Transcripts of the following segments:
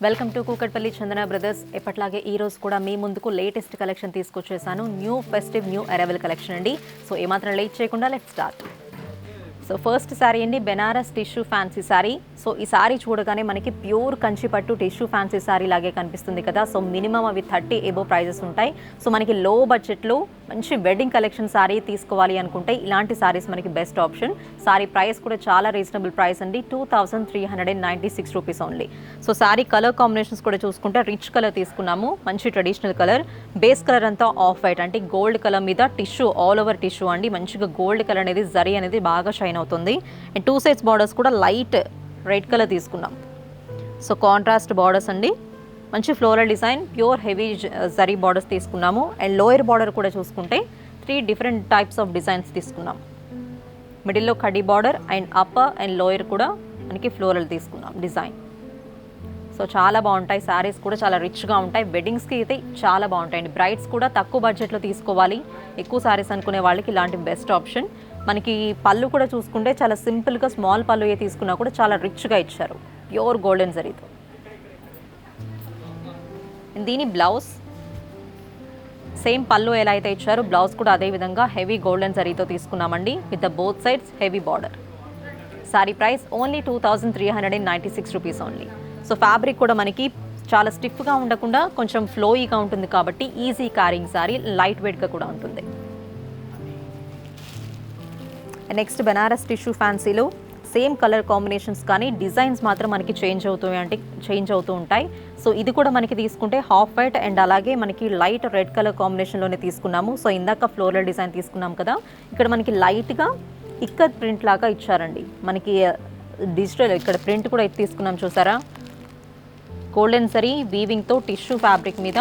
Welcome to Kukatpally Chandana Brothers. ఎప్పట్లాగే ఈ రోజు కూడా మీ ముందుకు లేటెస్ట్ కలెక్షన్ తీసుకొచ్చేసాను. New festive new arrival collection అండి. సో ఏమాత్రం లేట్ చేయకుండా let's start. So first sari అండి, Banaras tissue fancy sari. So ఈ శారీ చూడగానే మనకి ప్యూర్ కంచి పట్టు టిష్యూ ఫ్యాన్సీ శారీ లాగే కనిపిస్తుంది కదా. సో మినిమం అవి 30 ఎబో ప్రైజెస్ ఉంటాయి. సో మనకి లో బడ్జెట్లో మంచి వెడ్డింగ్ కలెక్షన్ శారీ తీసుకోవాలి అనుకుంటే ఇలాంటి శారీస్ మనకి బెస్ట్ ఆప్షన్. శారీ ప్రైస్ కూడా చాలా రీజనబుల్ ప్రైస్ అండి, 2396 rupees only. So sari colour combinations కూడా చూసుకుంటే రిచ్ కలర్ తీసుకున్నాము, మంచి ట్రెడిషనల్ కలర్. బేస్ కలర్ అంతా ఆఫ్ వైట్ అంటే గోల్డ్ కలర్ మీద టిష్యూ, ఆల్ ఓవర్ టిష్యూ అండి. మంచిగా గోల్డ్ కలర్ అనేది జరీ అనేది బాగా షైన్ అవుతుంది. అండ్ 2 సైడ్స్ బార్డర్స్ కూడా లైట్ రెడ్ కలర్ తీసుకున్నాం. సో కాంట్రాస్ట్ బార్డర్స్ అండి, మంచి floral design, pure heavy zari borders తీసుకున్నాము. అండ్ లోయర్ బార్డర్ కూడా చూసుకుంటే 3 డిఫరెంట్ టైప్స్ ఆఫ్ డిజైన్స్ తీసుకున్నాం. మిడిల్లో కడ్డీ border and upper and lower కూడా మనకి ఫ్లోరల్ తీసుకున్నాం డిజైన్. సో చాలా బాగుంటాయి శారీస్ కూడా, చాలా రిచ్గా ఉంటాయి. వెడ్డింగ్స్కి అయితే చాలా బాగుంటాయండి. బ్రైడ్స్ కూడా తక్కువ బడ్జెట్లో తీసుకోవాలి, ఎక్కువ శారీస్ అనుకునే వాళ్ళకి ఇలాంటి బెస్ట్ ఆప్షన్. మనకి పళ్ళు కూడా చూసుకుంటే చాలా సింపుల్గా స్మాల్ పళ్ళు ఏ తీసుకున్నా కూడా చాలా రిచ్గా ఇచ్చారు, ప్యూర్ గోల్డెన్ జరీతో. దీని బ్లౌజ్ సేమ్ పళ్ళు ఎలా అయితే ఇచ్చారో బ్లౌజ్ కూడా అదే విధంగా హెవీ గోల్డెన్ జరీతో తీసుకున్నామండి, with the both sides heavy border. Sorry price only 2396 rupees only. So fabric కూడా మనకి చాలా స్టిఫ్గా ఉండకుండా కొంచెం ఫ్లోయిగా ఉంటుంది కాబట్టి ఈజీ క్యారింగ్ సారీ, లైట్ వెయిట్గా కూడా ఉంటుంది. నెక్స్ట్ బెనారస్ టిష్యూ ఫ్యాన్సీలో సేమ్ కలర్ కాంబినేషన్స్ కానీ డిజైన్స్ మాత్రం మనకి చేంజ్ అవుతూ ఉంటాయి. సో ఇది కూడా మనకి తీసుకుంటే హాఫ్ వైట్ అండ్ అలాగే మనకి లైట్ రెడ్ కలర్ కాంబినేషన్లోనే తీసుకున్నాము. సో ఇందాక ఫ్లోరల్ డిజైన్ తీసుకున్నాం కదా, ఇక్కడ మనకి లైట్గా ఇక్కత్ ప్రింట్ లాగా ఇచ్చారండి. మనకి డిజిటల్ ఇక్కడ ప్రింట్ కూడా తీసుకున్నాం చూసారా, గోల్డెన్ జరీ వీవింగ్తో టిష్యూ ఫ్యాబ్రిక్ మీద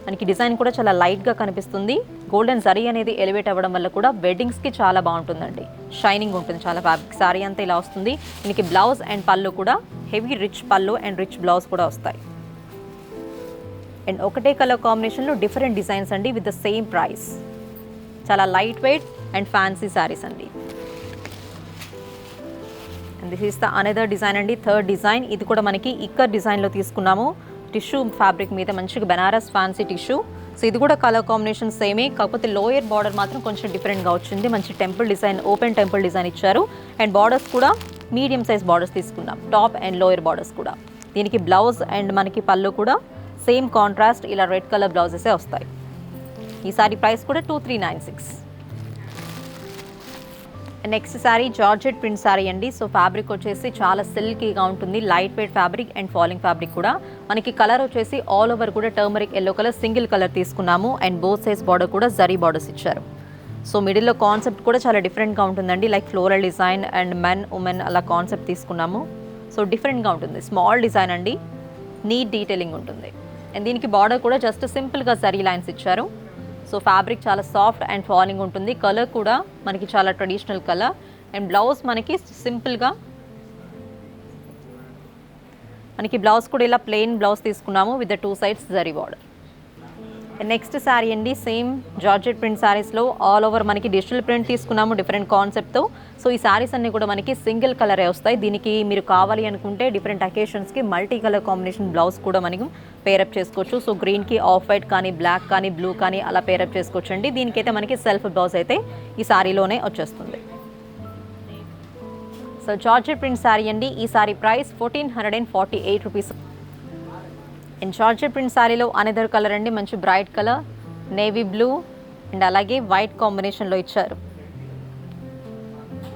మనకి డిజైన్ కూడా చాలా లైట్గా కనిపిస్తుంది. గోల్డెన్ జరీ అనేది ఎలివేట్ అవ్వడం వల్ల కూడా వెడ్డింగ్స్కి చాలా బాగుంటుందండి, షైనింగ్ ఉంటుంది చాలా ఫ్యాబ్రిక్. సారీ అంతా ఇలా వస్తుంది. దీనికి బ్లౌజ్ అండ్ పళ్ళు కూడా హెవీ రిచ్ పళ్ళు అండ్ రిచ్ బ్లౌజ్ కూడా వస్తాయి. అండ్ ఒకటే కలర్ కాంబినేషన్లో డిఫరెంట్ డిజైన్స్ అండి, విత్ ద సేమ్ ప్రైస్. చాలా light weight and fancy saris అండి. And this is the another design అండి, థర్డ్ డిజైన్. ఇది కూడా మనకి ఇక్కర్ డిజైన్లో తీసుకున్నాము, టిష్యూ ఫ్యాబ్రిక్ మీద మంచిగా బెనారస్ ఫ్యాన్సీ టిష్యూ. సో ఇది కూడా కలర్ కాంబినేషన్ సేమే, కాకపోతే లోయర్ బార్డర్ మాత్రం కొంచెం డిఫరెంట్గా వచ్చింది. మంచి temple design, open temple design ఇచ్చారు. అండ్ బార్డర్స్ కూడా మీడియం సైజ్ బార్డర్స్ తీసుకున్నాం, టాప్ అండ్ లోయర్ బార్డర్స్ కూడా. దీనికి బ్లౌజ్ అండ్ మనకి పళ్ళు కూడా సేమ్ కాంట్రాస్ట్ ఇలా రెడ్ కలర్ బ్లౌజెసే వస్తాయి. ఈ సారీ ప్రైస్ కూడా 2396. Next sari georgette print sari అండి. సో ఫ్యాబ్రిక్ వచ్చేసి చాలా సిల్కీగా ఉంటుంది, light weight fabric and falling fabric కూడా. మనకి కలర్ వచ్చేసి ఆల్ ఓవర్ కూడా turmeric yellow colour single colour తీసుకున్నాము. అండ్ బోత్ సైజ్ బార్డర్ కూడా జరీ బార్డర్స్ ఇచ్చారు. సో మిడిల్లో కాన్సెప్ట్ కూడా చాలా డిఫరెంట్గా ఉంటుందండి, like floral design and men women అలా కాన్సెప్ట్ తీసుకున్నాము. సో డిఫరెంట్గా ఉంటుంది, స్మాల్ డిజైన్ అండి, నీట్ డీటెయిలింగ్ ఉంటుంది. అండ్ దీనికి బార్డర్ కూడా జస్ట్ సింపుల్గా జరీ లైన్స్ ఇచ్చారు. సో ఫ్యాబ్రిక్ చాలా సాఫ్ట్ అండ్ ఫాలింగ్ ఉంటుంది. కలర్ కూడా మనకి చాలా ట్రెడిషనల్ కలర్. అండ్ బ్లౌజ్ మనకి సింపుల్గా మనకి బ్లౌజ్ కూడా ఇలా ప్లెయిన్ బ్లౌజ్ తీసుకున్నాము, with the 2 sides zari border. Next sari అండి, సేమ్ జార్జెట్ ప్రింట్ శారీస్లో ఆల్ ఓవర్ మనకి డిజిటల్ ప్రింట్ తీసుకున్నాము డిఫరెంట్ కాన్సెప్ట్తో. సో ఈ శారీస్ అన్నీ కూడా మనకి సింగిల్ కలరే వస్తాయి. దీనికి మీరు కావాలి అనుకుంటే డిఫరెంట్ అకేషన్స్కి మల్టీ కలర్ కాంబినేషన్ బ్లౌజ్ కూడా మనకి పేరప్ చేసుకోవచ్చు. సో గ్రీన్కి ఆఫ్ వైట్ కానీ, బ్లాక్ కానీ, బ్లూ కానీ అలా పేరప్ చేసుకోవచ్చు అండి. దీనికైతే మనకి సెల్ఫ్ బ్లౌజ్ అయితే ఈ శారీలోనే వచ్చేస్తుంది. సో జార్జెట్ ప్రింట్ శారీ అండి, ఈ sari price 1448 rupees. And georgette print శారీలో అనదర్ కలర్ అండి, మంచి bright colour, navy blue and అలాగే వైట్ కాంబినేషన్లో ఇచ్చారు.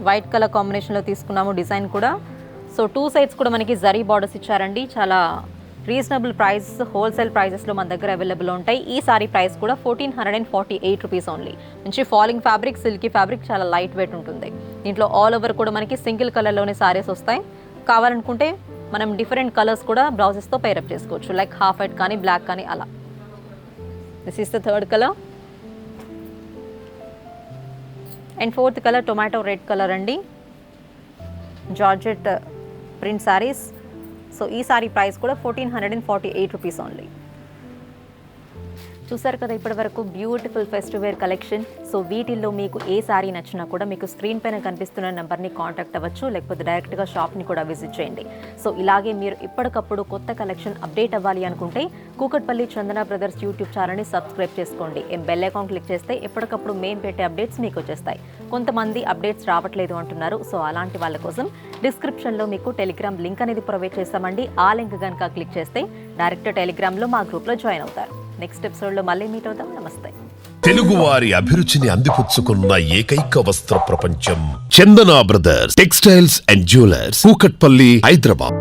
వైట్ కలర్ కాంబినేషన్లో తీసుకున్నాము డిజైన్ కూడా. సో 2 సైడ్స్ కూడా మనకి జరీ బార్డర్స్ ఇచ్చారండి. చాలా రీజనబుల్ ప్రైస్, హోల్సేల్ ప్రైజెస్లో మన దగ్గర అవైలబుల్ ఉంటాయి. ఈ సారీ ప్రైస్ కూడా 1448 రూపీస్ ఓన్లీ. మంచి ఫాలింగ్ ఫ్యాబ్రిక్, సిల్కీ ఫ్యాబ్రిక్, చాలా లైట్ వెయిట్ ఉంటుంది. దీంట్లో ఆల్ ఓవర్ కూడా మనకి సింగిల్ కలర్లోనే సారీస్ వస్తాయి. కావాలనుకుంటే మనం డిఫరెంట్ కలర్స్ కూడా బ్లౌజెస్తో పేరప్ చేసుకోవచ్చు, లైక్ హాఫ్ వైట్ కానీ, బ్లాక్ కానీ అలా. This is the third colour. And fourth colour tomato red colour అండి, జార్జెట్ ప్రింట్ శారీస్. సో ఈ సారీ ప్రైస్ కూడా 1448 రూపీస్ ఓన్లీ. చూసారు కదా ఇప్పటి వరకు beautiful festive wear collection. So వీటిల్లో మీకు ఏ సారీ నచ్చినా కూడా మీకు స్క్రీన్ పైన కనిపిస్తున్న నెంబర్ని కాంటాక్ట్ అవ్వచ్చు, లేకపోతే డైరెక్ట్గా షాప్ని కూడా విజిట్ చేయండి. సో ఇలాగే మీరు ఎప్పటికప్పుడు కొత్త కలెక్షన్ అప్డేట్ అవ్వాలి అనుకుంటే కూకట్పల్లి చందన బ్రదర్స్ యూట్యూబ్ ఛానల్ని సబ్స్క్రైబ్ చేసుకోండి. బెల్ ఐకాన్ క్లిక్ చేస్తే ఎప్పటికప్పుడు మేము పెట్టే అప్డేట్స్ మీకు వచ్చేస్తాయి. కొంతమంది అప్డేట్స్ రావట్లేదు అంటున్నారు. సో అలాంటి వాళ్ళ కోసం డిస్క్రిప్షన్లో మీకు టెలిగ్రామ్ లింక్ అనేది ప్రొవైడ్ చేస్తామండి. ఆ లింక్ కనుక క్లిక్ చేస్తే డైరెక్ట్ టెలిగ్రామ్లో మా గ్రూప్లో జాయిన్ అవుతారు. నెక్స్ట్ ఎపిసోడ్లో మళ్ళీ మీట్ అవుతాం. నమస్తే. తెలుగువారి అభిరుచిని అందిపుచ్చుకున్న ఏకైక వస్త్ర ప్రపంచం Chandana Brothers Textiles and Jewellers, Kukatpally, Hyderabad.